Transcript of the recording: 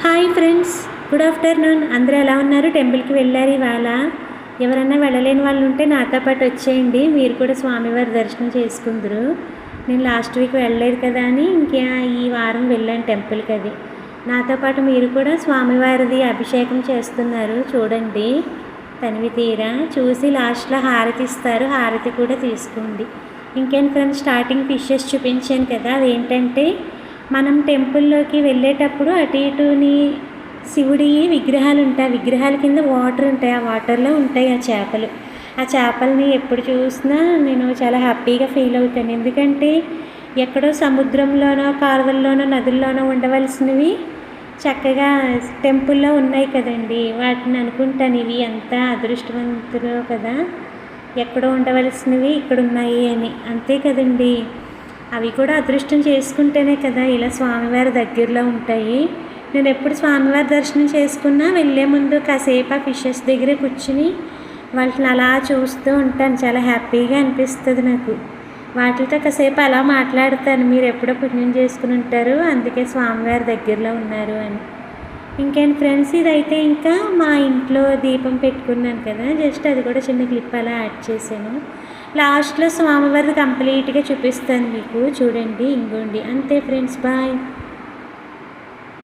Hi friends, good afternoon. అందరూ ఎలా ఉన్నారు? టెంపుల్కి వెళ్ళారు ఇవాళ. ఎవరన్నా వెళ్ళలేని వాళ్ళు ఉంటే నాతో పాటు వచ్చేయండి, మీరు కూడా స్వామివారి దర్శనం చేసుకుందరు. నేను లాస్ట్ వీక్ వెళ్ళలేదు కదా అని ఇంకా ఈ వారం వెళ్ళాను టెంపుల్కి. అది నాతో పాటు మీరు కూడా స్వామివారిది అభిషేకం చేస్తున్నారు చూడండి. తనివి తీరా చూసి లాస్ట్లో హారతి ఇస్తారు, హారతి కూడా తీసుకోండి. ఇంకేంటి ఫ్రెండ్స్, స్టార్టింగ్ ఫిషెస్ చూపించాను కదా, అదేంటంటే మనం టెంపుల్లోకి వెళ్ళేటప్పుడు అటు ఇటుని శివుడి విగ్రహాలు ఉంటాయి, విగ్రహాల కింద వాటర్ ఉంటాయి, ఆ వాటర్లో ఉంటాయి ఆ చేపలు. ఆ చేపల్ని ఎప్పుడు చూసినా నేను చాలా హ్యాపీగా ఫీల్ అవుతాను. ఎందుకంటే ఎక్కడో సముద్రంలోనో కాలువల్లోనో నదుల్లోనో ఉండవలసినవి చక్కగా టెంపుల్లో ఉన్నాయి కదండి. వాటిని అనుకుంటాను, ఇవి ఎంత అదృష్టవంతులు కదా, ఎక్కడో ఉండవలసినవి ఇక్కడ ఉన్నాయి అని. అంతే కదండి, అవి కూడా అదృష్టం చేసుకుంటేనే కదా ఇలా స్వామివారి దగ్గరలో ఉంటాయి. నేను ఎప్పుడు స్వామివారి దర్శనం చేసుకున్నా వెళ్ళే ముందు కాసేపు ఆ ఫిషెస్ దగ్గర కూర్చుని వాటిని అలా చూస్తూ ఉంటాను. చాలా హ్యాపీగా అనిపిస్తుంది నాకు. వాటితో కాసేపు అలా మాట్లాడతాను, మీరు ఎప్పుడో పుణ్యం చేసుకుని ఉంటారు, అందుకే స్వామివారి దగ్గరలో ఉన్నారు అని. ఇంకేంటి ఫ్రెండ్స్, ఇదైతే ఇంకా మా ఇంట్లో దీపం పెట్టుకున్నాను కదా, జస్ట్ అది కూడా చిన్న క్లిప్ అలా యాడ్ చేశాను. లాస్ట్లో స్వామివారిది కంప్లీట్గా చూపిస్తాను మీకు, చూడండి. ఇంకోండి, అంతే ఫ్రెండ్స్, బాయ్.